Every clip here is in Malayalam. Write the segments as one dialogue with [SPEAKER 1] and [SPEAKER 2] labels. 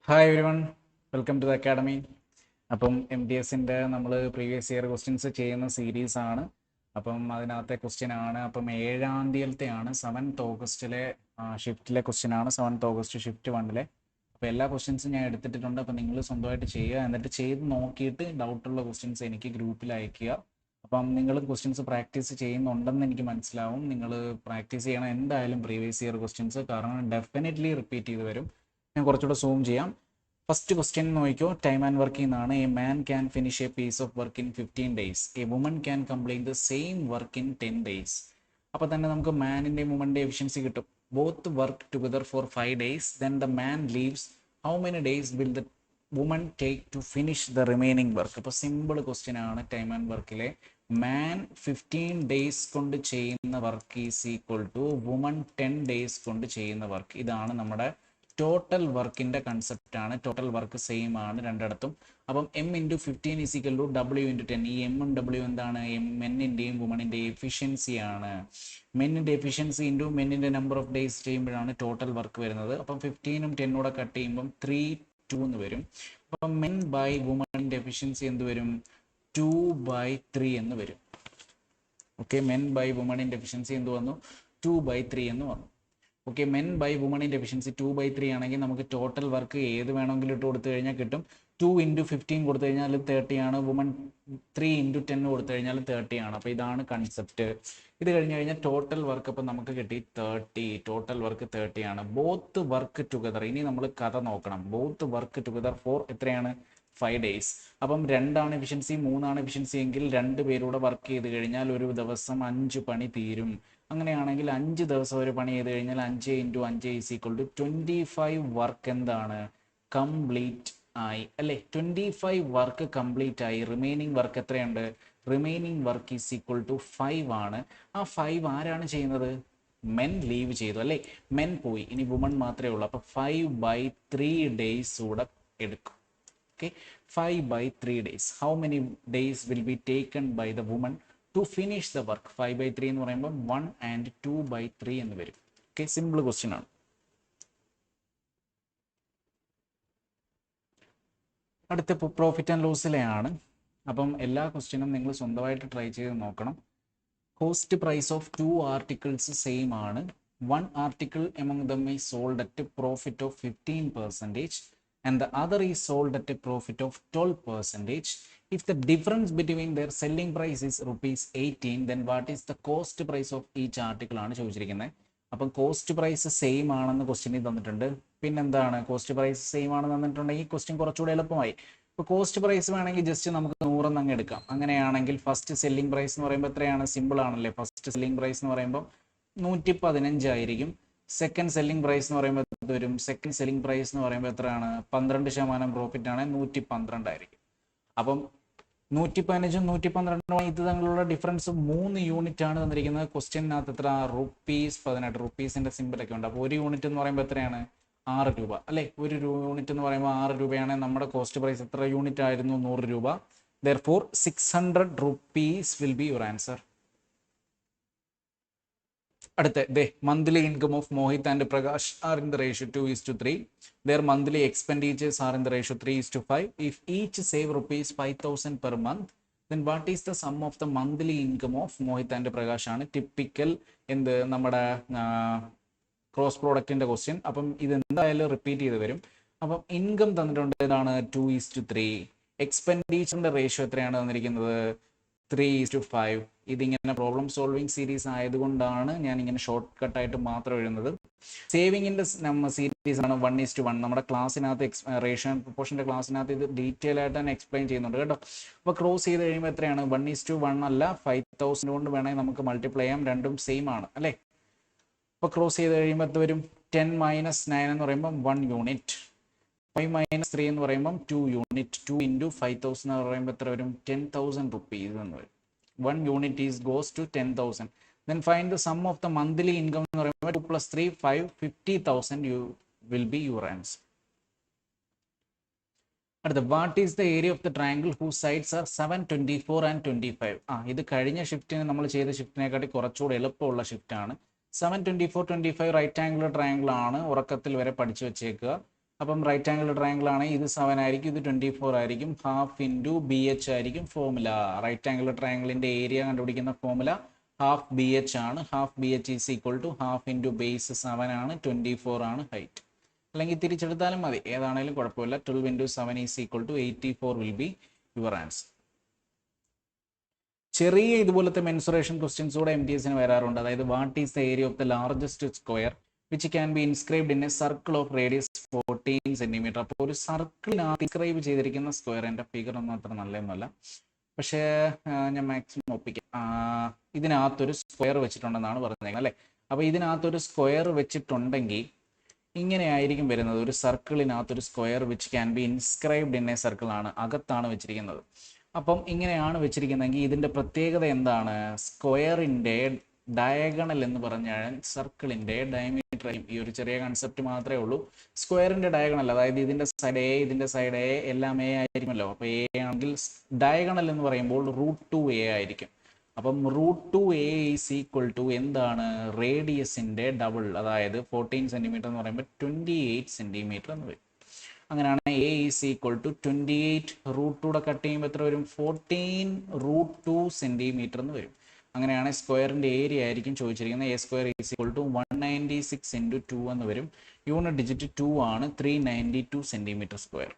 [SPEAKER 1] Hi everyone, welcome to the academy. അപ്പം എം ടി എസിൻ്റെ നമ്മൾ പ്രീവിയസ് ഇയർ ക്വസ്റ്റ്യൻസ് ചെയ്യുന്ന സീരീസ് ആണ്. അപ്പം അതിനകത്തെ ക്വസ്റ്റ്യൻ ആണ്. അപ്പം 7-ാം തീയതിയിലത്തെയാണ് 7th ഓഗസ്റ്റിലെ ഷിഫ്റ്റിലെ ക്വസ്റ്റ്യൻ ആണ്. 7th August shift 1-ലെ. അപ്പോൾ എല്ലാ ക്വസ്റ്റ്യൻസും ഞാൻ എടുത്തിട്ടുണ്ട്. അപ്പം നിങ്ങൾ സ്വന്തമായിട്ട് ചെയ്യുക, എന്നിട്ട് ചെയ്ത് നോക്കിയിട്ട് ഡൗട്ടുള്ള ക്വസ്റ്റ്യൻസ് എനിക്ക് ഗ്രൂപ്പിൽ അയക്കുക. അപ്പം നിങ്ങൾ ക്വസ്റ്റ്യൻസ് പ്രാക്ടീസ് ചെയ്യുന്നുണ്ടെന്ന് എനിക്ക് മനസ്സിലാവും. നിങ്ങൾ പ്രാക്ടീസ് ചെയ്യണം എന്തായാലും പ്രീവിയസ് ഇയർ ക്വസ്റ്റ്യൻസ്, കാരണം ഡെഫിനറ്റ്ലി റിപ്പീറ്റ് ചെയ്ത് വരും. ഞാൻ കുറച്ചുകൂടെ സൂം ചെയ്യാം. ഫസ്റ്റ് ക്വസ്റ്റ്യൻ നോക്കിയോ, ടൈം ആൻഡ് വർക്ക് എന്നാണ്. A man can finish a piece of work in 15 days. A woman can complete the same work in 10 days. അപ്പോൾ തന്നെ നമുക്ക് മാനിൻ്റെയും വുമൻ്റെ എഫിഷ്യൻസി കിട്ടും. Both work together for 5 days, then the man leaves. How many days will the woman take to finish the remaining work? അപ്പോൾ സിമ്പിൾ ക്വസ്റ്റ്യൻ ആണ്. ടൈം ആൻഡ് വർക്കിലെ മാൻ 15 days കൊണ്ട് ചെയ്യുന്ന work is equal to woman 10 days കൊണ്ട് ചെയ്യുന്ന വർക്ക്. ഇതാണ് നമ്മുടെ ടോട്ടൽ വർക്കിൻ്റെ കൺസെപ്റ്റ് ആണ്. ടോട്ടൽ വർക്ക് സെയിം ആണ് രണ്ടിടത്തും. അപ്പം M into 15 is equal to W into 10. ഈ എമ്മും ഡബ്ല്യു എന്താണ്? മെന്നിൻ്റെയും വുമണിൻ്റെയും എഫിഷ്യൻസി ആണ്. മെന്നിൻ്റെ എഫിഷ്യൻസി ഇൻറ്റു മെന്നിൻ്റെ നമ്പർ ഓഫ് ഡേയ്സ് ചെയ്യുമ്പോഴാണ് ടോട്ടൽ വർക്ക് വരുന്നത്. അപ്പം 15ഉം 10 കട്ട് ചെയ്യുമ്പം 3/2 എന്ന് വരും. അപ്പം മെൻ ബൈ വുമണിൻ്റെ എഫിഷ്യൻസി എന്ത് വരും? 2/3 എന്ന് വരും. ഓക്കെ, മെൻ ബൈ വുമണിൻ്റെ എഫിഷ്യൻസി എന്ത് വന്നു? 2/3 എന്ന് വന്നു. ഓക്കെ, മെൻ ബൈ വുമണിൻ്റെ എഫിഷ്യൻസി 2/3 ആണെങ്കിൽ നമുക്ക് ടോട്ടൽ വർക്ക് ഏത് വേണമെങ്കിലും ഇട്ട് കൊടുത്തു കഴിഞ്ഞാൽ കിട്ടും. 2 × 15 കൊടുത്തു കഴിഞ്ഞാൽ 30 ആണ്. വുമൺ 3 × 10 കൊടുത്തു കഴിഞ്ഞാൽ 30 ആണ്. അപ്പോൾ ഇതാണ് കൺസെപ്റ്റ്. ഇത് കഴിഞ്ഞ് കഴിഞ്ഞാൽ ടോട്ടൽ വർക്ക് അപ്പം നമുക്ക് കിട്ടി 30. ടോട്ടൽ വർക്ക് 30 ആണ്. Both work together. ഇനി നമ്മൾ കഥ നോക്കണം. ബോത്ത് വർക്ക് ടുഗദർ ഫോർ എത്രയാണ്? 5 days. അപ്പം 2 എഫിഷ്യൻസി 3 എഫിഷ്യൻസി എങ്കിൽ 2 പേരൂടെ വർക്ക് ചെയ്ത് കഴിഞ്ഞാൽ ഒരു ദിവസം 5 പണി തീരും. അങ്ങനെയാണെങ്കിൽ 5 ദിവസം ഒരു പണി ചെയ്ത് കഴിഞ്ഞാൽ 5 × 5 ഈസ് ഈക്വൽ ടു 25 വർക്ക് എന്താണ്? കംപ്ലീറ്റ് ആയി അല്ലേ? 25 വർക്ക് കംപ്ലീറ്റ് ആയി. റിമൈനിങ് വർക്ക് എത്രയുണ്ട്? Remaining work is equal to 5 ആണ്. ആ 5 ആരാണ് ചെയ്യുന്നത്? മെൻ ലീവ് ചെയ്തു അല്ലേ? മെൻ പോയി, ഇനി വുമൺ മാത്രമേ ഉള്ളൂ. അപ്പോൾ 5/3 days കൂടെ എടുക്കും. Okay, 5/3 days. How many days will be taken by the woman to finish the work? 5/3 എന്ന് പറയുമ്പോൾ 1 and 2/3 എന്ന് വരും. ഓക്കെ, സിമ്പിൾ ക്വസ്റ്റ്യൻ ആണ്. അടുത്ത പ്രോഫിറ്റ് ആൻഡ് ലോസിലെയാണ്. അപ്പം എല്ലാ ക്വസ്റ്റ്യനും നിങ്ങൾ സ്വന്തമായിട്ട് ട്രൈ ചെയ്ത് നോക്കണം. Cost price of 2 articles same ആണ്. 1 article among them is sold at a profit of 15%. And the other is sold at a profit of 12%. If the difference between their selling price is ₹18, then what is the cost price of each article ആണ് ചോദിച്ചിരിക്കുന്നത്. അപ്പം കോസ്റ്റ് പ്രൈസ് സെയിം ആണെന്ന് ക്വസ്റ്റ്യനിൽ തന്നിട്ടുണ്ട്. പിന്നെന്താണ്? കോസ്റ്റ് പ്രൈസ് സെയിം ആണെന്ന് തന്നിട്ടുണ്ടെങ്കിൽ ക്വസ്റ്റ്യൻ കുറച്ചുകൂടെ എളുപ്പമായി. ഇപ്പോൾ കോസ്റ്റ് പ്രൈസ് വേണമെങ്കിൽ ജസ്റ്റ് നമുക്ക് 100 അങ്ങ് എടുക്കാം. അങ്ങനെയാണെങ്കിൽ ഫസ്റ്റ് സെല്ലിംഗ് പ്രൈസ് എന്ന് പറയുമ്പോൾ എത്രയാണ്? സിമ്പിൾ ആണല്ലേ. ഫസ്റ്റ് സെല്ലിംഗ് പ്രൈസ് എന്ന് പറയുമ്പോൾ 115 ആയിരിക്കും. സെക്കൻഡ് സെല്ലിംഗ് പ്രൈസ് എന്ന് പറയുമ്പോൾ വരും? സെക്കൻഡ് സെല്ലിംഗ് പ്രൈസ് എന്ന് പറയുമ്പോൾ എത്രയാണ്? 12% പ്രോഫിറ്റ് ആണ്, 112 ആയിരിക്കും. അപ്പം 115ഉം 112ഉം ഇത് തമ്മിലുള്ള ഡിഫറൻസ് 3 യൂണിറ്റ് ആണ് തന്നിരിക്കുന്നത്. ക്വസ്റ്റ്യനകത്ത് എത്ര? ₹18. റുപ്പീസിന്റെ സിമ്പിളൊക്കെ ഉണ്ട്. അപ്പോൾ 1 യൂണിറ്റ് എന്ന് പറയുമ്പോൾ എത്രയാണ്? 6 രൂപ അല്ലേ? 1 യൂണിറ്റ് എന്ന് പറയുമ്പോൾ 6 രൂപയാണ്. നമ്മുടെ കോസ്റ്റ് പ്രൈസ് എത്ര യൂണിറ്റ് ആയിരുന്നു? 100 രൂപ. Therefore 600 rupees will be your answer. അടുത്ത monthly income of Mohit and Prakash are in the ratio 2:3. Their monthly expenditures are in the ratio 3:5. If each save ₹5,000 per month, then what is the sum of the monthly income of Mohit and Prakash ആണ് ടിപ്പിക്കൽ എന്ത് നമ്മുടെ ക്രോസ് പ്രോഡക്റ്റിന്റെ ക്വസ്റ്റ്യൻ. അപ്പം ഇത് എന്തായാലും റിപ്പീറ്റ് ചെയ്ത് വരും. അപ്പം ഇൻകം തന്നിട്ടുണ്ട്, ഇതാണ് 2:3. എക്സ്പെൻഡിച്ചറിന്റെ റേഷ്യോ എത്രയാണ് തന്നിരിക്കുന്നത്? 3:5. ഇതിങ്ങനെ പ്രോബ്ലം സോൾവിങ് സീരീസ് ആയതുകൊണ്ടാണ് ഞാൻ ഇങ്ങനെ ഷോർട്ട് കട്ടായിട്ട് മാത്രം എഴുതുന്നത്. സേവിങ്ങിൻ്റെ സീരീസ് ആണ് 1:1. നമ്മുടെ ക്ലാസ്സിനകത്ത് റേഷ്യോ ആൻഡ് പ്രൊപ്പോർഷൻ്റെ ക്ലാസ്സിനകത്ത് ഇത് ഡീറ്റെയിൽ ആയിട്ട് തന്നെ എക്സ്പ്ലെയിൻ ചെയ്യുന്നുണ്ട് കേട്ടോ. അപ്പോൾ ക്രോസ് ചെയ്ത് കഴിയുമ്പോൾ എത്രയാണ്? 1:1 അല്ല, 5,000 കൊണ്ട് വേണമെങ്കിൽ നമുക്ക് മൾട്ടിപ്ലൈ ചെയ്യാം. രണ്ടും സെയിം ആണ് അല്ലേ? അപ്പോൾ ക്രോസ് ചെയ്ത് കഴിയുമ്പോൾ എത്ര വരും? 10 - 9 എന്ന് പറയുമ്പോൾ 1 യൂണിറ്റ്. 5 - 3 എന്ന് പറയുമ്പോൾ 2 യൂണിറ്റ്. 2 × 5,000 എന്ന് പറയുമ്പോൾ എത്ര വരും? 10,000 rupees എന്ന് വരും. 1 unit goes to 10,000. Then find the sum of the monthly income എന്ന് പറയുമ്പോൾ 2 + 3 = 5, 50,000 you will be your answer. അടുത്ത, what is the area of the triangle whose sides are 7, 24 and 25? ഇത് കഴിഞ്ഞ ഷിഫ്റ്റിന് നമ്മൾ ചെയ്ത ഷിഫ്റ്റിനെക്കാട്ടി കുറച്ചുകൂടെ എളുപ്പമുള്ള ഷിഫ്റ്റ് ആണ്. 7, 24, 25 റൈറ്റ് ആംഗുലർ ട്രയാങ്കിൾ ആണ്. ഉറക്കത്തിൽ വരെ പഠിച്ചു വെച്ചേക്കുക. അപ്പം റൈറ്റ് ആംഗിൾ ട്രയാംഗിൾ ആണെങ്കിൽ ഇത് 7 ആയിരിക്കും, ഇത് 24 ആയിരിക്കും. ഹാഫ് ഇൻറ്റു ബി എച്ച് ആയിരിക്കും ഫോർമുല. റൈറ്റ് ആംഗിൾ ട്രയാംഗിളിൻ്റെ ഏരിയ കണ്ടുപിടിക്കുന്ന ഫോർമുല ഹാഫ് ബി എച്ച് ആണ്. Half B H is equal to half into base 7 ആണ്, 24 ആണ് ഹൈറ്റ്. അല്ലെങ്കിൽ തിരിച്ചെടുത്താലും മതി, ഏതാണെങ്കിലും കുഴപ്പമില്ല. 12 into 7 is equal to 84 will be your answer. ചെറിയ ഇതുപോലത്തെ മെൻസുറേഷൻ ക്വസ്റ്റ്യൻസ് കൂടെ MTSന് വരാറുണ്ട്. അതായത് what is the area of the largest square which can be inscribed in a circle of radius 14 centimetre. അപ്പോൾ ഒരു സർക്കിളിനകത്ത് ഇൻസ്ക്രൈബ് ചെയ്തിരിക്കുന്ന സ്ക്വയറിന്റെ ഫിഗർ ഒന്നും അത്ര നല്ലതൊന്നുമല്ല, പക്ഷേ ഞാൻ മാക്സിമം ഒപ്പിക്കാം. ഇതിനകത്തൊരു സ്ക്വയർ വെച്ചിട്ടുണ്ടെന്നാണ് പറഞ്ഞേക്കുന്നത് അല്ലേ. അപ്പോൾ ഇതിനകത്തൊരു സ്ക്വയർ വെച്ചിട്ടുണ്ടെങ്കിൽ ഇങ്ങനെ ആയിരിക്കും വരുന്നത്. ഒരു സർക്കിളിനകത്തൊരു square which can be inscribed in a circle ആണ്, അകത്താണ് വെച്ചിരിക്കുന്നത്. അപ്പം ഇങ്ങനെയാണ് വെച്ചിരിക്കുന്നതെങ്കിൽ ഇതിൻ്റെ പ്രത്യേകത എന്താണ്? സ്ക്വയറിൻ്റെ ഡയഗണൽ എന്ന് പറഞ്ഞാൽ സർക്കിളിൻ്റെ ഡയമീറ്റർ. ഈ ഒരു ചെറിയ കൺസെപ്റ്റ് മാത്രമേ ഉള്ളൂ. സ്ക്വയറിൻ്റെ ഡയഗണൽ, അതായത് ഇതിൻ്റെ സൈഡ് എ, ഇതിൻ്റെ സൈഡ് എ, എല്ലാം എ ആയിരിക്കുമല്ലോ. അപ്പോൾ എ ആണെങ്കിൽ ഡയഗണൽ എന്ന് പറയുമ്പോൾ √2a ആയിരിക്കും. അപ്പം √2a ഈസ് ഈക്വൽ ടു എന്താണ്? റേഡിയസിൻ്റെ ഡബിൾ, അതായത് 14 സെൻറ്റിമീറ്റർ എന്ന് പറയുമ്പോൾ 28 സെൻറ്റിമീറ്റർ എന്ന് വരും. അങ്ങനെയാണ് a is equal to 28 √2 cut ചെയ്യുമ്പോൾ എത്ര വരും? 14√2 സെൻറ്റിമീറ്റർ എന്ന് വരും. അങ്ങനെയാണ് സ്ക്വയറിൻ്റെ ഏരിയ ആയിരിക്കും ചോദിച്ചിരിക്കുന്നത്. a square is equal to 196 into 2 എന്ന് വരും. യൂണിറ്റ് ഡിജിറ്റ് 2 ആണ്, 392 സെൻറ്റിമീറ്റർ സ്ക്വയർ.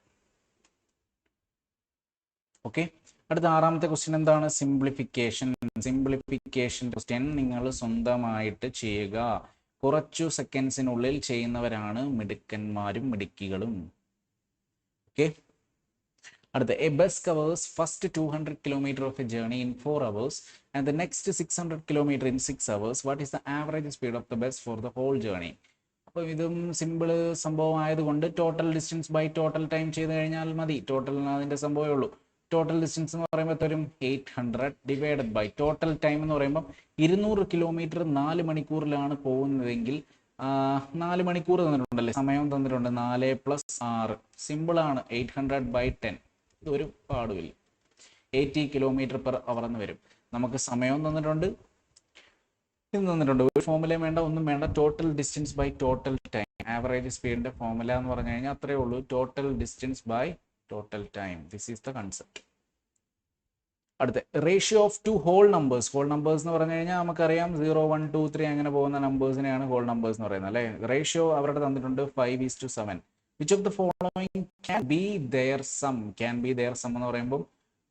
[SPEAKER 1] ഓക്കെ, അടുത്ത ആറാമത്തെ ക്വസ്റ്റ്യൻ എന്താണ്? സിംപ്ലിഫിക്കേഷൻ. സിംപ്ലിഫിക്കേഷൻ ക്വസ്റ്റ്യൻ നിങ്ങൾ സ്വന്തമായിട്ട് ചെയ്യുക. കുറച്ചു സെക്കൻഡ്സിനുള്ളിൽ ചെയ്യുന്നവരാണ് മിടുക്കന്മാരും മിടുക്കികളും. ഓക്കെ, അടുത്ത a bus covers first 200 kilometre of a journey in 4 hours and the next 600 kilometre in 6 hours. What is the average speed of the bus for the whole journey? അപ്പോൾ ഇതും സിമ്പിൾ സംഭവം ആയതുകൊണ്ട് total distance by total time ചെയ്ത് കഴിഞ്ഞാൽ മതി. ടോട്ടൽ അതിൻ്റെ സംഭവമേ ഉള്ളൂ. ടോട്ടൽ ഡിസ്റ്റൻസ് എന്ന് പറയുമ്പോൾ എത്രയും 800 ഡിവൈഡഡ് ബൈ ടോട്ടൽ ടൈം എന്ന് പറയുമ്പോൾ 200 കിലോമീറ്റർ 4 മണിക്കൂറിലാണ് പോകുന്നതെങ്കിൽ 4 മണിക്കൂർ തന്നിട്ടുണ്ടല്ലേ, സമയം തന്നിട്ടുണ്ട്. 4 + 6 സിമ്പിളാണ്. 800 ബൈ 10, ഇതൊരു പാടുമില്ല. 80 കിലോമീറ്റർ പെർ അവർ എന്ന് വരും. നമുക്ക് സമയവും തന്നിട്ടുണ്ട്, ഇത് തന്നിട്ടുണ്ട്. ഒരു ഫോർമുലയും വേണ്ട, ഒന്നും വേണ്ട. Total distance by total time. Average സ്പീഡിന്റെ ഫോർമുല എന്ന് പറഞ്ഞു കഴിഞ്ഞാൽ അത്രയേ ഉള്ളൂ. Total distance by total time. This is the concept. അടുത്ത ratio of 2 whole numbers. Whole numbers എന്ന് പറഞ്ഞു കഴിഞ്ഞാൽ നമുക്കറിയാം 0, 1, 2, 3 അങ്ങനെ പോകുന്ന നമ്പേഴ്സിനെയാണ് ഹോൾ നമ്പേഴ്സ് എന്ന് പറയുന്നത് അല്ലേ. റേഷ്യോ അവരുടെ തന്നിട്ടുണ്ട് 5:7. Which of the following can be there some? Can be there some എന്ന് പറയുമ്പോൾ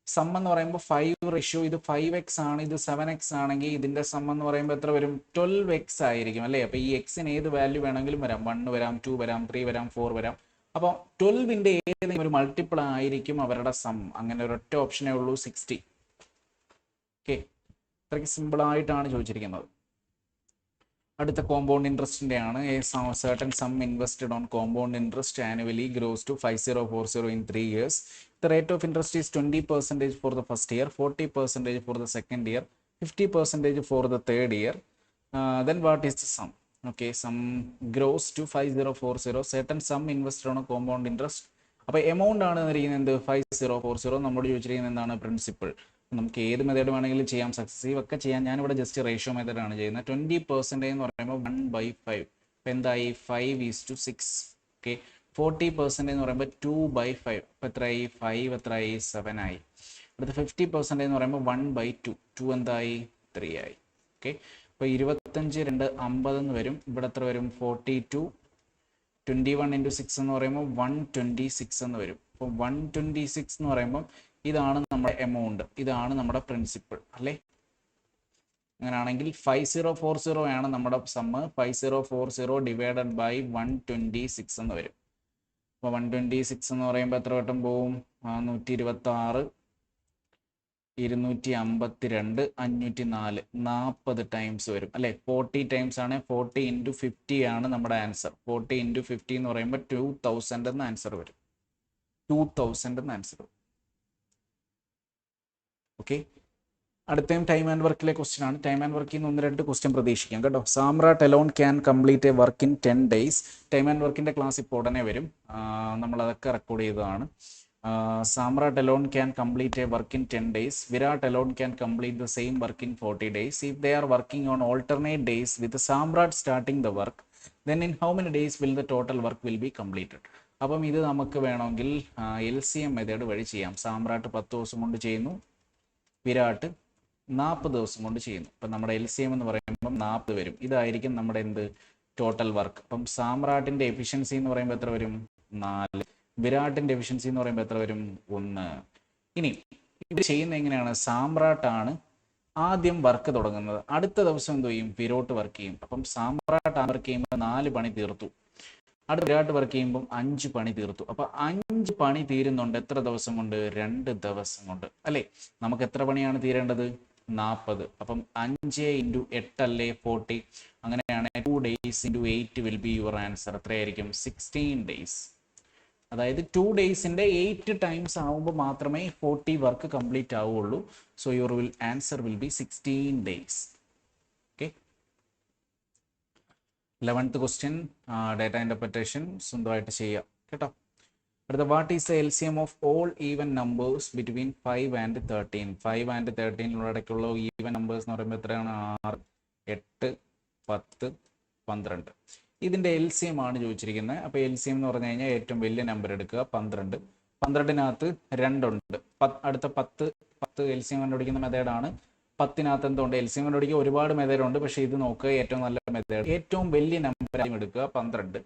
[SPEAKER 1] സം എന്ന് പറയുമ്പോൾ 5 റേഷ്യോ, ഇത് 5x ആണ്, ഇത് 7x ആണെങ്കിൽ ഇതിന്റെ സം എന്ന് പറയുമ്പോൾ എത്ര വരും? 12x ആയിരിക്കും അല്ലേ. അപ്പൊ ഈ എക്സിന് ഏത് വാല്യൂ വേണമെങ്കിലും വരാം. 1 വരാം, 2 വരാം, 3 വരാം, 4 വരാം. അപ്പോൾ 12ന്റെ ഏതെങ്കിലും ഒരു മൾട്ടിപ്പിൾ ആയിരിക്കും അവരുടെ സം. അങ്ങനെ ഒരൊറ്റ ഓപ്ഷനേ ഉള്ളൂ, 60. ഓക്കെ, ഇത്രയ്ക്ക് സിമ്പിൾ ആയിട്ടാണ് ചോദിച്ചിരിക്കുന്നത്. അടുത്ത കോമ്പൗണ്ട് ഇൻട്രസ്റ്റിന്റെ ആണ്. A certain sum invested on compound interest annually grows to 5040 in 3 years. The rate of interest is 20% for the first year, 40% for the second year, 50% for the third year. Then what is the sum? Okay, sum grows to 5040. Certain sum invested on a compound interest. അപ്പോൾ എമൗണ്ട് ആണ് തന്നിരിക്കുന്നത് 5040. നമ്മൾ ചോദിച്ചിരിക്കുന്നത് എന്താണ്? പ്രിൻസിപ്പിൾ. നമുക്ക് ഏത് മെത്തേഡ് വേണമെങ്കിലും ചെയ്യാം, സക്സസീവ് ഒക്കെ ചെയ്യാം. ഞാനിവിടെ ജസ്റ്റ് റേഷ്യോ മെത്തേഡാണ് ചെയ്യുന്നത്. 20% എന്ന് പറയുമ്പോൾ 1/5. അപ്പോൾ എന്തായി? 5:6. ഓക്കെ, 40% എന്ന് പറയുമ്പോൾ 2/5. അപ്പോൾ എത്രയായി? 5 എത്രയായി? 7 ആയി. അടുത്ത 50% എന്ന് പറയുമ്പോൾ 1/2. 2 എന്തായി? 3 ആയി. ഓക്കെ, അപ്പോൾ 25 2 50 എന്ന് വരും. ഇവിടെ എത്ര വരും? 42. 21 × 6 എന്ന് പറയുമ്പോൾ 126 എന്ന് വരും. അപ്പോൾ 126 എന്ന് പറയുമ്പോൾ ഇതാണ് നമ്മുടെ എമൗണ്ട്, ഇതാണ് നമ്മുടെ പ്രിൻസിപ്പിൾ അല്ലേ. അങ്ങനെയാണെങ്കിൽ 5040 ആണ് നമ്മുടെ സമ്മ്. 5040 ഡിവൈഡഡ് ബൈ 126 എന്ന് വരും. അപ്പോൾ 126 എന്ന് പറയുമ്പോൾ എത്ര വട്ടം പോവും? 126, 252, 504, 40 ടൈംസ് വരും അല്ലേ. 40 ടൈംസ് ആണ്. 40 × 50 ആണ് നമ്മുടെ ആൻസർ. 40 × 50 എന്ന് പറയുമ്പോൾ 2000 എന്ന ആൻസർ വരും. 2000 എന്ന ആൻസർ വരും. ഓക്കെ, അടുത്തയും ടൈം ആൻഡ് വർക്കിലെ ക്വസ്റ്റ്യൻ ആണ്. ടൈം ആൻഡ് വർക്കിൽ നിന്ന് 1-2 ക്വസ്റ്റ്യൻ പ്രതീക്ഷിക്കാം കേട്ടോ. Samrat alone can complete a work in 10 days. Time and വർക്കിന്റെ ക്ലാസ് ഇപ്പോൾ ഉടനെ വരും. നമ്മളതൊക്കെ റെക്കോർഡ് ചെയ്തതാണ്. Samrat alone can complete a work in 10 days. Virat alone can complete the same work in 40 days. If they are working on alternate days with Samrat starting the work, then in how many days will the total work will be completed? അപ്പം ഇത് നമുക്ക് വേണമെങ്കിൽ LCM മെത്തേഡ് വഴി ചെയ്യാം. സാമ്രാട്ട് 10 ദിവസം കൊണ്ട് ചെയ്യുന്നു, വിരാട്ട് 40 ദിവസം കൊണ്ട് ചെയ്യുന്നു. അപ്പം നമ്മുടെ LCM എന്ന് പറയുമ്പം 40 വരും. ഇതായിരിക്കും നമ്മുടെ എന്ത് ടോട്ടൽ വർക്ക്. അപ്പം സാമ്രാട്ടിൻ്റെ എഫിഷ്യൻസി എന്ന് പറയുമ്പോൾ എത്ര വരും? 4. വിരാട്ടിൻ്റെ എഫിഷ്യൻസി എന്ന് പറയുമ്പോൾ എത്ര വരും? 1. ഇനി ഇത് ചെയ്യുന്നത് എങ്ങനെയാണ്? സാമ്രാട്ടാണ് ആദ്യം വർക്ക് തുടങ്ങുന്നത്. അടുത്ത ദിവസം എന്ത് ചെയ്യും? വിരാട്ട് വർക്ക് ചെയ്യും. അപ്പം സാമ്രാട്ട് വർക്ക് ചെയ്യുമ്പോൾ 4 പണി തീർത്തു. അടുത്ത വിരാട്ട് വർക്ക് ചെയ്യുമ്പോൾ 5 പണി തീർത്തു. അപ്പൊ 5 പണി തീരുന്നുണ്ട് എത്ര ദിവസം കൊണ്ട്? 2 ദിവസം കൊണ്ട്, അല്ലേ? നമുക്ക് എത്ര പണിയാണ് തീരേണ്ടത്? 40. അപ്പം 5 × 8 അല്ലേ 40. അങ്ങനെയാണ് 2 days × 8 will be your answer. എത്രയായിരിക്കും? 16 days. അതായത് 2 daysന്റെ 8 ടൈംസ് ആവുമ്പോൾ മാത്രമേ 40 വർക്ക് കംപ്ലീറ്റ് ആവുള്ളൂ. So your answer will be 16 days. Okay. 11th question data interpretation സ്വന്തമായിട്ട് ചെയ്യുക കേട്ടോ. അടുത്ത, what is the LCM of all even numbers between 5 and 13? 5 and 13 ഇടയ്ക്കുള്ള ഈവൻ നമ്പേഴ്സ് എന്ന് പറയുമ്പോൾ എത്രയാണ്? 6, 8, 10, 12. ഇതിൻ്റെ LCM ആണ് ചോദിച്ചിരിക്കുന്നത്. അപ്പോൾ LCM എന്ന് പറഞ്ഞു കഴിഞ്ഞാൽ ഏറ്റവും വലിയ നമ്പർ എടുക്കുക, 12. 12നകത്ത് 2 ഉണ്ട്. അടുത്ത 10 LCM കണ്ടുപിടിക്കുന്ന മെത്തേഡാണ്. 10നകത്ത് എന്തുണ്ട്? LCM കണ്ടുപിടിക്കുക ഒരുപാട് മെത്തേഡ് ഉണ്ട്, പക്ഷേ ഇത് നോക്കുക, ഏറ്റവും നല്ല മെത്തേഡ്. ഏറ്റവും വലിയ നമ്പർ എടുക്കുക, 12.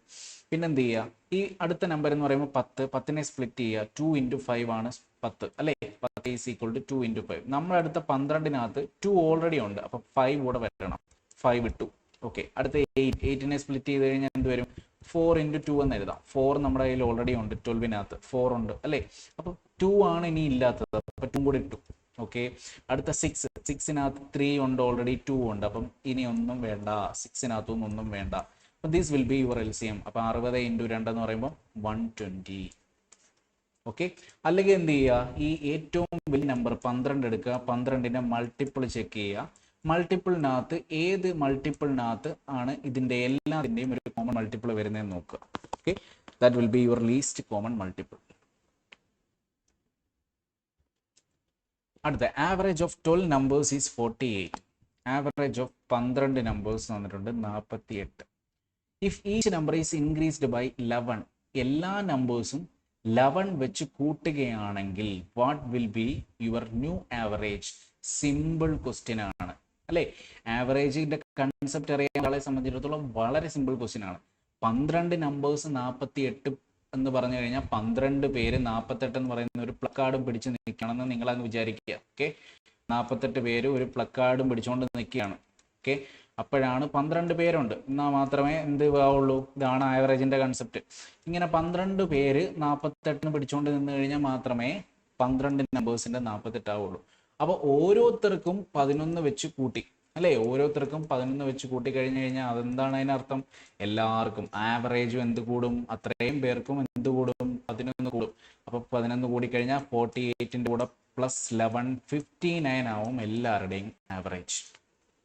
[SPEAKER 1] പിന്നെന്ത് ചെയ്യുക? ഈ അടുത്ത നമ്പർ എന്ന് പറയുമ്പോൾ 10നെ സ്പ്ലിറ്റ് ചെയ്യുക. 2 × 5 ആണ് 10, അല്ലേ? 10 ഈസ് ഈക്വൽ ടു 2 × 5. നമ്മുടെ അടുത്ത 12നകത്ത് 2 ഓൾറെഡി ഉണ്ട്, അപ്പം 5 കൂടെ വരണം. 5 ഇട്ടു. ഓക്കെ. അടുത്ത 8നെ സ്പ്ലിറ്റ് ചെയ്ത് കഴിഞ്ഞാൽ എന്ത് വരും? 4 × 2 എന്ന് എഴുതാം. 4 നമ്മുടെ കയ്യിൽ ഓൾറെഡി ഉണ്ട്, 12നകത്ത് 4 ഉണ്ട്, അല്ലേ? അപ്പോൾ 2 ആണ് ഇനി ഇല്ലാത്തത്, അപ്പം 2 കൂടെ ഇട്ടു. ഓക്കെ. അടുത്ത 6നകത്ത് 3 ഉണ്ട്, ഓൾറെഡി 2 ഉണ്ട്, അപ്പം ഇനി ഒന്നും വേണ്ട, 6നകത്തൊന്നും ഒന്നും വേണ്ട. അപ്പം this will be your LCM. അപ്പം 60 × 2 എന്ന് പറയുമ്പോൾ 120. ഓക്കെ. അല്ലെങ്കിൽ എന്ത് ചെയ്യുക? ഈ ഏറ്റവും വലിയ നമ്പർ 12 എടുക്കുക, 12ന്റെ മൾട്ടിപ്പിൾ ചെക്ക് ചെയ്യുക. മൾട്ടിപ്പിളിനകത്ത് ഏത് മൾട്ടിപ്പിളിനകത്ത് ആണ് ഇതിൻ്റെ എല്ലാത്തിൻ്റെയും ഒരു കോമൺ മൾട്ടിപ്പിൾ വരുന്നതെന്ന് നോക്കുക. Okay. That will be your least common multiple. അടുത്ത, average of 12 numbers is 48. Average of 12 numbers വന്നിട്ടുണ്ട് 48. If each number is increased by 11, എല്ലാ നമ്പേഴ്സും 11 വെച്ച് കൂട്ടുകയാണെങ്കിൽ what will be your new average? Simple question ആണ്, അല്ലേ? ആവറേജിന്റെ കൺസെപ്റ്റ് അറിയാൻ ആളെ സംബന്ധിച്ചിടത്തോളം വളരെ സിമ്പിൾ ക്വസ്റ്റ്യൻ ആണ്. 12 നമ്പേഴ്സ് 48 എന്ന് പറഞ്ഞു കഴിഞ്ഞാൽ 12 പേര് 48 എന്ന് പറയുന്ന ഒരു പ്ലക്കാർഡും പിടിച്ച് നിൽക്കണമെന്ന് നിങ്ങളങ്ങ് വിചാരിക്കുക. ഓക്കെ. 48 പേര് ഒരു പ്ലക്കാർഡും പിടിച്ചുകൊണ്ട് നിൽക്കുകയാണ്. ഓക്കെ. അപ്പോഴാണ് 12 പേരുണ്ട് എന്നാൽ മാത്രമേ എന്ത് ആവുള്ളൂ? ഇതാണ് ആവറേജിന്റെ കൺസെപ്റ്റ്. ഇങ്ങനെ 12 പേര് 48 പിടിച്ചുകൊണ്ട് നിന്ന് കഴിഞ്ഞാൽ മാത്രമേ 12 നമ്പേഴ്സിന്റെ 48 ആവുള്ളൂ. അപ്പോൾ ഓരോരുത്തർക്കും 11 വെച്ച് കൂട്ടി, അല്ലേ? ഓരോരുത്തർക്കും 11 വെച്ച് കൂട്ടി കഴിഞ്ഞു കഴിഞ്ഞാൽ അതെന്താണ് അതിനർത്ഥം? എല്ലാവർക്കും ആവറേജും എന്ത് കൂടും? അത്രയും പേർക്കും എന്ത് കൂടും? 11 കൂടും. അപ്പോൾ 11 കൂടിക്കഴിഞ്ഞാൽ 48ന്റെ കൂടെ +11 59 ആവും എല്ലാവരുടെയും average.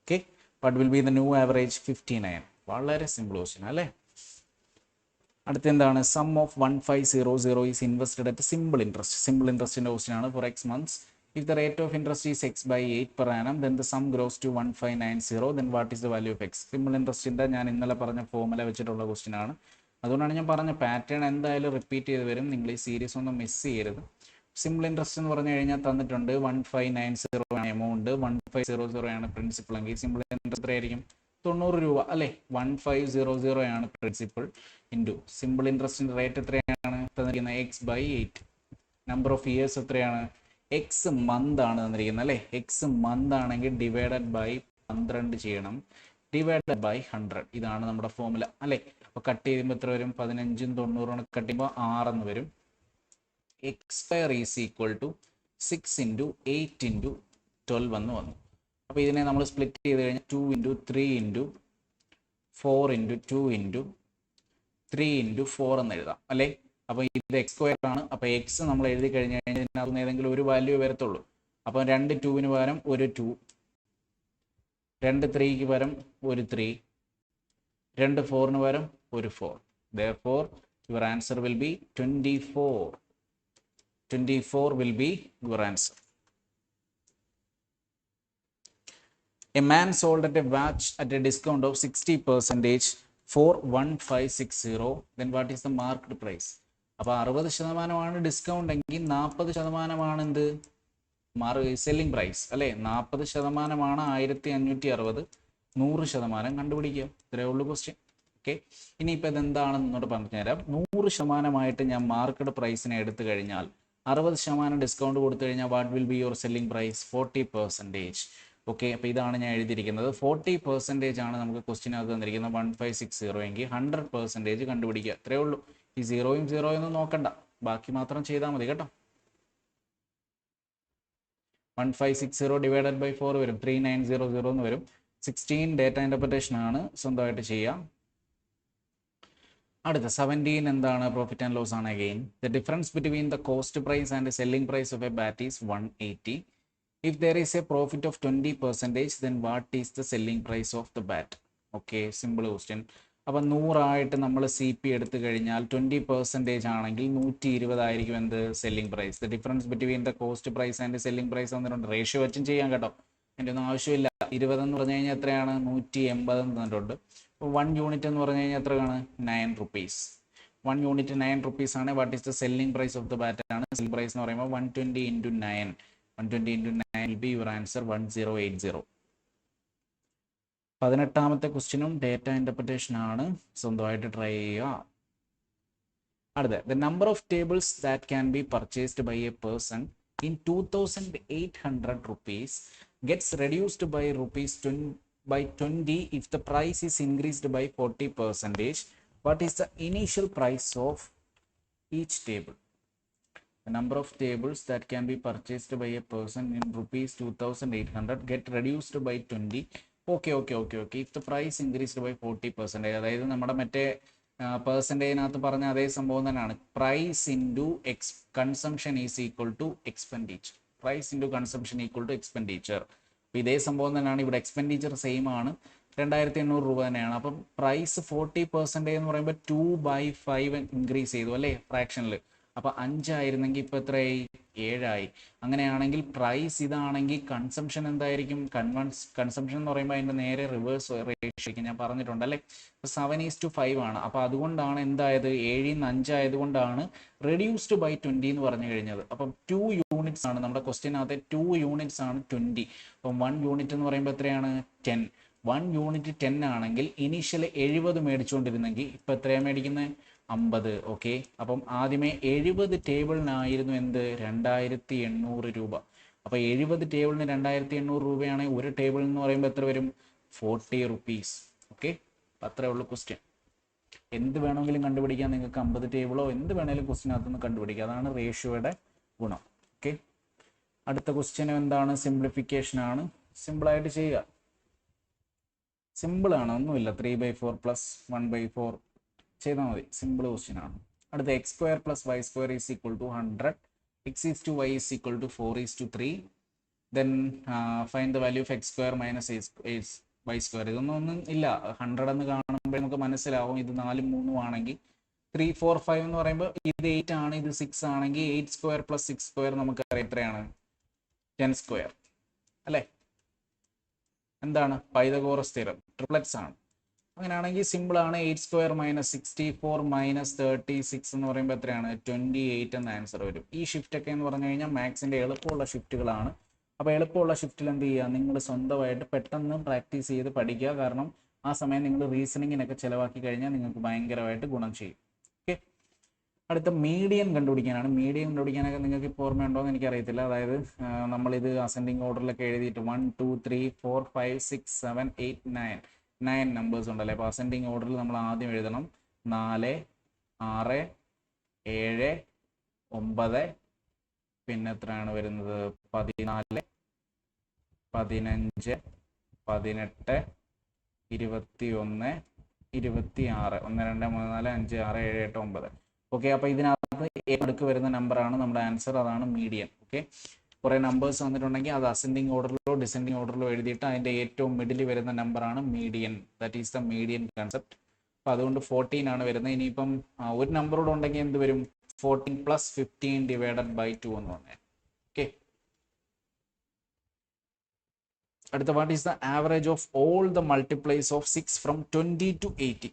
[SPEAKER 1] Okay. What will be the new average? 59. വളരെ സിമ്പിൾ ക്വസ്റ്റ്യൻ അല്ലേ? അടുത്ത എന്താണ്? Sum of 1500 is invested at simple interest. Simple ഇൻട്രസ്റ്റിന്റെ ക്വസ്റ്റ്യൻ ആണ്. For X months, if the rate of interest is X by 8 per annum, then the sum grows to 1590, then what is the value of X? Simple ഇൻട്രസ്റ്റിന്റെ ഞാൻ ഇന്നലെ പറഞ്ഞ ഫോർമുല വെച്ചിട്ടുള്ള ക്വസ്റ്റ്യൻ ആണ്. അതുകൊണ്ടാണ് ഞാൻ പറഞ്ഞ പാറ്റേൺ എന്തായാലും റിപ്പീറ്റ് ചെയ്ത് വരും. നിങ്ങൾ ഈ സീരീസ് ഒന്നും മിസ് ചെയ്യരുത്. സിമ്പിൾ ഇൻട്രസ്റ്റ് എന്ന് പറഞ്ഞു കഴിഞ്ഞാൽ തന്നിട്ടുണ്ട് 1590 ആണ് എമൗണ്ട്, 1500 ആണ് പ്രിൻസിപ്പൾ എങ്കിൽ സിമ്പിൾ ഇൻട്രസ്റ്റ് എത്രയായിരിക്കും? 90 രൂപ, അല്ലേ? 1500 ആണ് പ്രിൻസിപ്പൾ ഇൻറ്റു സിമ്പിൾ ഇൻട്രസ്റ്റിന്റെ റേറ്റ് എത്രയാണ് തന്നിരിക്കുന്നത്? X by 8. Number of years എത്രയാണ്? X മന്ത് ആണ് തന്നിരിക്കുന്നത്, അല്ലേ? X മന്ത് ആണെങ്കിൽ ഡിവൈഡഡ് ബൈ 12 ചെയ്യണം, ഡിവൈഡഡ് ബൈ 100. ഇതാണ് നമ്മുടെ ഫോർമുല, അല്ലേ? അപ്പോൾ കട്ട് ചെയ്യുമ്പോൾ എത്ര വരും? 15ഉം 90ഉം കട്ട് ചെയ്യുമ്പോൾ 6 എന്ന് വരും. X² ഈസ് ഈക്വൽ ടു 6 × 8 × 12 എന്ന് വന്നു. അപ്പോൾ ഇതിനെ നമ്മൾ സ്പ്ലിറ്റ് ചെയ്ത് കഴിഞ്ഞാൽ 2 × 3 × 4 × 2 × 3 × 4 എന്ന് എഴുതാം, അല്ലേ? അപ്പോൾ ഇത് X² ആണ്. അപ്പോൾ X നമ്മൾ എഴുതി കഴിഞ്ഞ് കഴിഞ്ഞാൽ ഇതിനകത്ത് ഏതെങ്കിലും ഒരു വാല്യൂ വരത്തുള്ളൂ. അപ്പോൾ 2 2ന് പകരം ഒരു 2, 2 3ക്ക് പകരം ഒരു 3, 2 4ന് പകരം ഒരു 4. Therefore, your answer will be 24. 24 will be your answer. A man sold at a watch at a discount of 60% for 1560. Then what is the marked price? അപ്പോൾ 60% ഡിസ്കൗണ്ട് എങ്കിൽ 40% എന്ത് സെല്ലിംഗ് പ്രൈസ് അല്ലേ? 40% 1560, 100% കണ്ടുപിടിക്കുക. ഇത്രയേ ഉള്ളൂ ക്വസ്റ്റ്യൻ. ഓക്കെ, ഇനിയിപ്പോൾ ഇതെന്താണെന്ന് എന്നോട് പറഞ്ഞുതരാം. 100% ഞാൻ മാർക്കറ്റ് പ്രൈസിനെ എടുത്തു കഴിഞ്ഞാൽ 60% ഡിസ്കൗണ്ട് കൊടുത്തു കഴിഞ്ഞാൽ what will be your selling price? 40%. Okay, അപ്പോൾ ഇതാണ് ഞാൻ എഴുതിയിരിക്കുന്നത്. 40% ആണ് നമുക്ക് ക്വസ്റ്റ്യനകത്ത് തന്നിരിക്കുന്നത് 1560 എങ്കിൽ 100% കണ്ടുപിടിക്കുക. ഇത്രയേ ഉള്ളൂ. ഈ 0യും 0യും നോക്കണ്ട, ബാക്കി മാത്രം ചെയ്താൽ മതി കേട്ടോ. 1560 ഡിവൈഡഡ് ബൈ 4 വരും, 3900 എന്ന് വരും. 16 ഡേറ്റ ഇൻ്റർപ്രിറ്റേഷൻ ആണ്, സ്വന്തമായിട്ട് ചെയ്യാം. അടുത്ത 17 എന്താണ്? പ്രോഫിറ്റ് ആൻഡ് ലോസ് ആണ്. Again the difference between the cost price and selling price of a bat is 180. If there is a profit of 20%, then what is the selling price of the bat? Okay, simple question. അപ്പം 100 നമ്മൾ CP എടുത്തു കഴിഞ്ഞാൽ 20% ആണെങ്കിൽ 120 ആയിരിക്കും എന്ത്? Selling price. The difference between the cost price and selling price വന്നിട്ടുണ്ട്. റേഷ്യോ വെച്ചും ചെയ്യാം കേട്ടോ, എൻ്റെ ഒന്നും ആവശ്യമില്ല. 20 എന്ന് പറഞ്ഞു കഴിഞ്ഞാൽ എത്രയാണ്? 180 തന്നിട്ടുണ്ട്. അപ്പോൾ 1 യൂണിറ്റ് എന്ന് പറഞ്ഞു കഴിഞ്ഞാൽ എത്രയാണ്? 9 rupees. 1 യൂണിറ്റ് 9 rupees ആണ്. What is the selling price of the bat ആണ്. സെല്ലിംഗ് പ്രൈസ് എന്ന് പറയുമ്പോൾ 120 × 9. 120 × 9 will be your answer 1080. 18ാമത്തെ ക്വസ്റ്റ്യനും ഡേറ്റ ഇൻ്റർപ്രിറ്റേഷൻ ആണ്, സ്വന്തമായിട്ട് ട്രൈ ചെയ്യുക. അടുത്ത the number of tables that can be purchased by a person in 2800 rupees gets reduced by rupees 20 if the price is increased by 40%. What is the initial price of each table? The number of tables that can be purchased by a person in rupees 2800 get reduced by 20. Okay. If the price increased by 40%, അതായത് നമ്മുടെ മറ്റേ പെർസെൻറ്റേജിനകത്ത് പറഞ്ഞ അതേ സംഭവം തന്നെയാണ്. Price into consumption is equal to expenditure. Price into consumption equal to expenditure. അപ്പോൾ ഇതേ സംഭവം തന്നെയാണ് ഇവിടെ. എക്സ്പെൻഡിച്ചർ സെയിം ആണ്, 2800 രൂപ തന്നെയാണ്. അപ്പം പ്രൈസ് 40% എന്ന് പറയുമ്പോൾ 2/5 ഇൻക്രീസ് ചെയ്തു അല്ലേ ഫ്രാക്ഷനിൽ. അപ്പോൾ 5 ആയിരുന്നെങ്കിൽ ഇപ്പോൾ എത്രയായി? 7 ആയി. അങ്ങനെയാണെങ്കിൽ പ്രൈസ് ഇതാണെങ്കിൽ കൺസംഷൻ എന്തായിരിക്കും? കൺസംഷൻ എന്ന് പറയുമ്പോൾ അതിൻ്റെ നേരെ റിവേഴ്സ് റേഷ്യോയ്ക്ക് ഞാൻ പറഞ്ഞിട്ടുണ്ട് അല്ലേ. 7:5 ആണ്. അപ്പോൾ അതുകൊണ്ടാണ് എന്തായത്? 7 ൽ 5 ആയതുകൊണ്ടാണ് റെഡ്യൂസ്ഡ് ബൈ 20 എന്ന് പറഞ്ഞു കഴിഞ്ഞത്. അപ്പം 2 യൂണിറ്റ്സ് ആണ് നമ്മുടെ ക്വസ്റ്റ്യനകത്തെ. 2 യൂണിറ്റ്സ് ആണ് 20. അപ്പം 1 യൂണിറ്റ് എന്ന് പറയുമ്പോൾ എത്രയാണ്? 10. 1 യൂണിറ്റ് 10 ആണെങ്കിൽ ഇനീഷ്യൽ 70 മേടിച്ചുകൊണ്ടിരുന്നെങ്കിൽ ഇപ്പം എത്രയാണ് മേടിക്കുന്നത്? 50. ഓക്കെ, അപ്പം ആദ്യമേ 70 ടേബിളിനായിരുന്നു എന്ത്? 2800 രൂപ. അപ്പോൾ 70 ടേബിളിന് 2800 രൂപയാണെങ്കിൽ ഒരു ടേബിൾ എന്ന് പറയുമ്പോൾ എത്ര വരും? 40 rupees. ഓക്കെ, അത്രേ ഉള്ളൂ ക്വസ്റ്റ്യൻ. എന്ത് വേണമെങ്കിലും കണ്ടുപിടിക്കാം നിങ്ങൾക്ക്. 50 ടേബിളോ എന്ത് വേണമെങ്കിലും ക്വസ്റ്റ്യനകത്തുനിന്ന് കണ്ടുപിടിക്കുക. അതാണ് റേഷ്യോയുടെ ഗുണം. ഓക്കെ, അടുത്ത ക്വസ്റ്റ്യൻ എന്താണ്? സിംപ്ലിഫിക്കേഷൻ ആണ്. സിമ്പിളായിട്ട് ചെയ്യുക. സിമ്പിളാണ്, ഒന്നുമില്ല. 3/4 + 1/4 ചെയ്താൽ മതി. സിമ്പിൾ ക്വസ്റ്റ്യൻ ആണ്. അടുത്ത x² + y² is equal to 100. x/y is equal to 4:3. Then find the value of x² - y². ഇതൊന്നും ഇല്ല. 100 എന്ന് കാണുമ്പോൾ നമുക്ക് മനസ്സിലാവും ഇത് 4ഉം 3ഉം ആണെങ്കിൽ 3, 4, 5 എന്ന് പറയുമ്പോൾ ഇത് 8 ആണ്, ഇത് 6 ആണെങ്കിൽ 8² + 6² നമുക്കറിയാം എത്രയാണ്? 10² അല്ലേ? എന്താണ്? പൈതഗോറസ് തിയറം, ട്രിപ്ലറ്റ്സ് ആണ്. അങ്ങനെയാണെങ്കിൽ സിമ്പിൾ ആണ്. 8² - 64 - 36 എന്ന് പറയുമ്പോൾ എത്രയാണ്? 28 എന്ന ആൻസർ വരും. ഈ ഷിഫ്റ്റ് ഒക്കെ എന്ന് പറഞ്ഞു കഴിഞ്ഞാൽ മാത്സിൻ്റെ എളുപ്പമുള്ള ഷിഫ്റ്റുകളാണ്. അപ്പോൾ എളുപ്പമുള്ള ഷിഫ്റ്റിൽ എന്ത് ചെയ്യുക? നിങ്ങൾ സ്വന്തമായിട്ട് പെട്ടെന്ന് പ്രാക്ടീസ് ചെയ്ത് പഠിക്കുക. കാരണം ആ സമയം നിങ്ങൾ റീസണിങ്ങിനൊക്കെ ചിലവാക്കി കഴിഞ്ഞാൽ നിങ്ങൾക്ക് ഭയങ്കരമായിട്ട് ഗുണം ചെയ്യും. ഓക്കെ, അടുത്ത മീഡിയൻ കണ്ടുപിടിക്കാനാണ്. മീഡിയൻ കണ്ടുപിടിക്കാനൊക്കെ നിങ്ങൾക്ക് ഇപ്പോൾ ഓർമ്മയുണ്ടോ എന്ന് എനിക്കറിയത്തില്ല. അതായത് നമ്മളിത് അസെൻഡിങ് ഓർഡറിലൊക്കെ എഴുതിയിട്ട് 1, 2, 3, 4, 5, 6, 7, 8, 9 നമ്പേഴ്സ് ഉണ്ടല്ലേ. അപ്പോൾ അസെൻഡിങ് ഓർഡറിൽ നമ്മൾ ആദ്യം എഴുതണം 4, 6, 7, 9, പിന്നെ എത്രയാണ് വരുന്നത്? 14, 15, 18, 21, 26. 1, 2, 3, 4, 5, 6, 7, 8, 9. ഓക്കെ, അപ്പോൾ ഇതിനകത്ത് അടുക്ക് വരുന്ന നമ്പറാണ് നമ്മുടെ ആൻസർ. അതാണ് മീഡിയൻ. ഓക്കെ, കുറേ നമ്പേഴ്സ് വന്നിട്ടുണ്ടെങ്കിൽ അത് അസെൻഡിങ് ഓർഡറിലോ ഡിസെൻഡിങ് ഓർഡറിലോ എഴുതിയിട്ട് അതിൻ്റെ ഏറ്റവും മിഡിൽ വരുന്ന നമ്പറാണ് median. That is the median concept. അപ്പോൾ അതുകൊണ്ട് 14 ആണ് വരുന്നത്. ഇനിയിപ്പം ഒരു നമ്പറോട് ഉണ്ടെങ്കിൽ എന്ത് വരും? 14 + 15 ഡിവൈഡഡ് ബൈ 2 എന്ന് പറഞ്ഞാൽ. ഓക്കെ, അടുത്ത what is the average of all the multiplies of 6 from 20 to 80?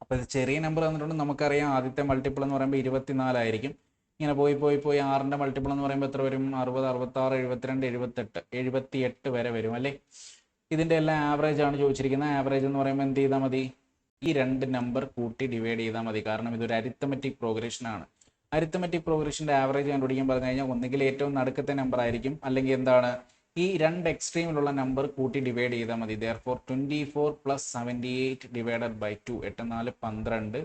[SPEAKER 1] അപ്പോൾ ഇത് ചെറിയ നമ്പർ തന്നിട്ടുണ്ട്. നമുക്കറിയാം ആദ്യത്തെ മൾട്ടിപ്പിൾ എന്ന് പറയുമ്പോൾ 24 ആയിരിക്കും. ഇങ്ങനെ പോയി പോയി പോയി 6ൻ്റെ മൾട്ടിപ്പിൾ എന്ന് പറയുമ്പോൾ എത്ര വരും? 60, 66, 72, 78, 78 വരെ വരും അല്ലേ? ഇതിൻ്റെ എല്ലാം ആവറേജ് ആണ് ചോദിച്ചിരിക്കുന്നത്. ആവറേജ് എന്ന് പറയുമ്പോൾ എന്ത് ചെയ്താൽ മതി? ഈ രണ്ട് നമ്പർ കൂട്ടി ഡിവൈഡ് ചെയ്താൽ മതി. കാരണം ഇതൊരു അരിത്തമെറ്റിക് പ്രോഗ്രഷൻ ആണ്. അരിത്തമെറ്റിക് പ്രോഗ്രഷൻ്റെ ആവറേജ് കണ്ടുപിടിക്കാൻ പറഞ്ഞു കഴിഞ്ഞാൽ ഒന്നുകിൽ ഏറ്റവും നടുക്കത്തെ നമ്പർ ആയിരിക്കും, അല്ലെങ്കിൽ എന്താണ് ഈ രണ്ട് എക്സ്ട്രീമിലുള്ള നമ്പർ കൂട്ടി ഡിവൈഡ് ചെയ്താൽ മതി. therefore 24 + 78 ഡിവൈഡഡ് ബൈ 2, 8 4 12,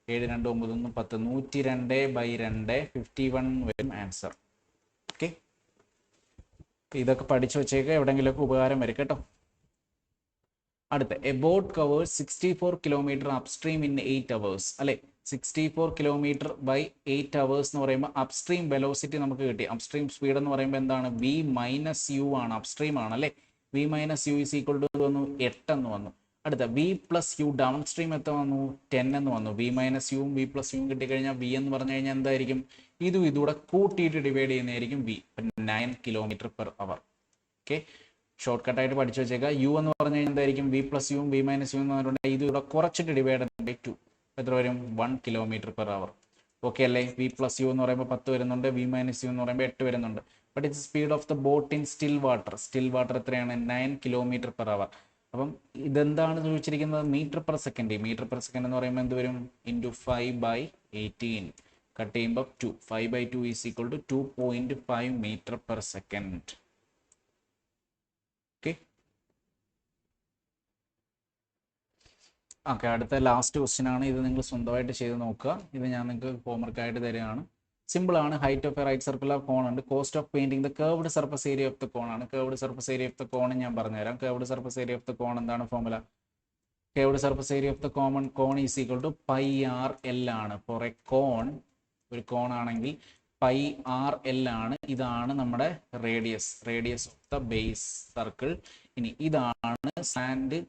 [SPEAKER 1] 7 2 9 1 10, 102/2 51 വരും ആൻസർ. ഓക്കെ, ഇതൊക്കെ പഠിച്ചു വെച്ചേക്ക്, എവിടെയെങ്കിലുമൊക്കെ ഉപകാരം വരും കേട്ടോ. അടുത്ത A boat covers 64 kilometre upstream in 8 hours അല്ലെ. 64 കിലോമീറ്റർ ബൈ 8 hours എന്ന് പറയുമ്പോൾ അപ്സ്ട്രീം വെലോസിറ്റി നമുക്ക് കിട്ടി. അപ്സ്ട്രീം സ്പീഡ് എന്ന് പറയുമ്പോൾ എന്താണ്? v - u ആണ്, അപ്സ്ട്രീം ആണ് അല്ലെ. v - u = വന്നു 8 എന്ന് വന്നു. അടുത്ത v + u ഡൗൺ സ്ട്രീം എത്ര വന്നു? 10 എന്ന് വന്നു. v - u v + u കിട്ടിക്കഴിഞ്ഞാൽ v എന്ന് പറഞ്ഞു കഴിഞ്ഞാൽ എന്തായിരിക്കും? ഇതൂടെ കൂട്ടിയിട്ട് ഡിവൈഡ് ചെയ്യുന്നതായിരിക്കും v. 9 km/h. ഓക്കെ, ഷോർട്ട് കട്ടായിട്ട് പഠിച്ചു വെച്ചേക്കുക. യു എന്ന് പറഞ്ഞു കഴിഞ്ഞാൽ എന്തായിരിക്കും? v + u v - u എന്ന് പറഞ്ഞിട്ടുണ്ടെങ്കിൽ ഇതിവിടെ കുറച്ചിട്ട് ഡിവൈഡ് ബൈ 2 എത്ര വരും? 1 km/h. ഓക്കെ അല്ലേ? v + u എന്ന് പറയുമ്പോൾ 10 വരുന്നുണ്ട്, v - u എന്ന് പറയുമ്പോൾ 8 വരുന്നുണ്ട്. But it's speed of the boat in still water. Still water എത്രയാണ്? 9 km/h. അപ്പം ഇതെന്താണ് ചോദിച്ചിരിക്കുന്നത്? മീറ്റർ/സെക്കൻഡ്. മീറ്റർ/സെക്കൻഡ് എന്ന് പറയുമ്പോൾ എന്ത് വരും? × 5/18. കട്ട് ചെയ്യുമ്പോൾ 2. 5/2 = 2.5 m/s. ഓക്കെ, അടുത്ത ലാസ്റ്റ് ക്വസ്റ്റ്യൻ ആണ്. ഇത് നിങ്ങൾ സ്വന്തമായിട്ട് ചെയ്ത് നോക്കുക. ഇത് ഞാൻ നിങ്ങൾക്ക് ഹോംവർക്ക് ആയിട്ട് തരികയാണ്. സിമ്പിൾ ആണ്. Height of a right circular cone ഉണ്ട്. Cost of painting the curved surface area of the cone ആണ്. Curved surface area of the cone ഞാൻ പറഞ്ഞുതരാം. Curved surface area of the cone എന്താണ് formula? Curved surface area of the cone = πr/l ആണ്. ഫോർ എ കോൺ, ഒരു കോൺ ആണെങ്കിൽ πr/l ആണ്. ഇതാണ് നമ്മുടെ radius of the base circle. ഇനി ഇതാണ് സ്ലാൻഡ്,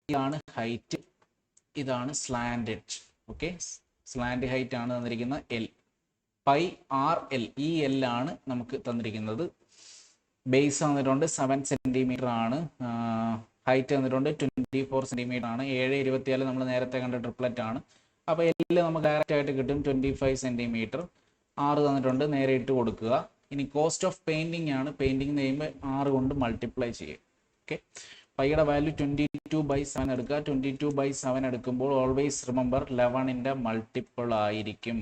[SPEAKER 1] ഇതാണ് ഹൈറ്റ്, ഇതാണ് slant edge. Okay, slant height ആണ് തന്നിരിക്കുന്നത് L. πr/l, ഈ L ആണ് നമുക്ക് തന്നിരിക്കുന്നത്. ബേസ് തന്നിട്ടുണ്ട് 7 cm ആണ്. ഹൈറ്റ് തന്നിട്ടുണ്ട് 24 cm ആണ്. 7 24 നമ്മൾ നേരത്തെ കണ്ട ട്രിപ്ലറ്റ് ആണ്. അപ്പോൾ L നമുക്ക് ഡയറക്റ്റ് ആയിട്ട് കിട്ടും 25 cm. 6 തന്നിട്ടുണ്ട്, നേരെ ഇട്ട് കൊടുക്കുക. ഇനി കോസ്റ്റ് ഓഫ് പെയിന്റിംഗ് ആണ്. പെയിന്റിംഗ് ചെയ്യുമ്പോൾ 6 കൊണ്ട് മൾട്ടിപ്ലൈ ചെയ്യുക. ഓക്കെ, പൈയുടെ വാല്യൂ 22/7 എടുക്കുക. 22/7 എടുക്കുമ്പോൾ ഓൾവേസ് റിമെമ്പർ 11ൻ്റെ മൾട്ടിപ്പിൾ ആയിരിക്കും.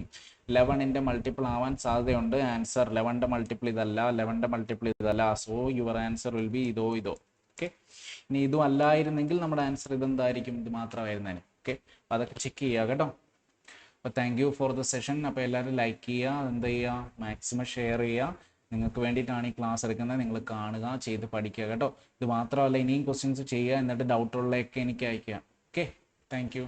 [SPEAKER 1] 11ൻ്റെ മൾട്ടിപ്പിൾ ആവാൻ സാധ്യതയുണ്ട്. ആൻസർ 11ൻ്റെ മൾട്ടിപ്പിൾ ഇതല്ല, 11ൻ്റെ മൾട്ടിപ്പിൾ ഇതല്ല. So your answer will be ഇതോ. ഓക്കെ, ഇനി ഇതും അല്ലായിരുന്നെങ്കിൽ നമ്മുടെ ആൻസർ ഇതെന്തായിരിക്കും? ഇത് മാത്രമായിരുന്നേനെ. ഓക്കെ, അപ്പോൾ അതൊക്കെ ചെക്ക് ചെയ്യുക കേട്ടോ. അപ്പോൾ thank you for the session. അപ്പോൾ എല്ലാവരും ലൈക്ക് ചെയ്യുക, എന്ത് ചെയ്യുക, മാക്സിമം ഷെയർ ചെയ്യുക. നിങ്ങൾക്ക് വേണ്ടിയിട്ടാണ് ഈ ക്ലാസ് എടുക്കുന്നത്. നിങ്ങൾ കാണുക, ചെയ്ത് പഠിക്കുക കേട്ടോ. ഇത് മാത്രമല്ല, ഇനിയും ക്വസ്റ്റ്യൻസ് ചെയ്യുക, എന്നിട്ട് ഡൗട്ടുള്ളതൊക്കെ എനിക്ക് അയക്കുക. Okay, thank you.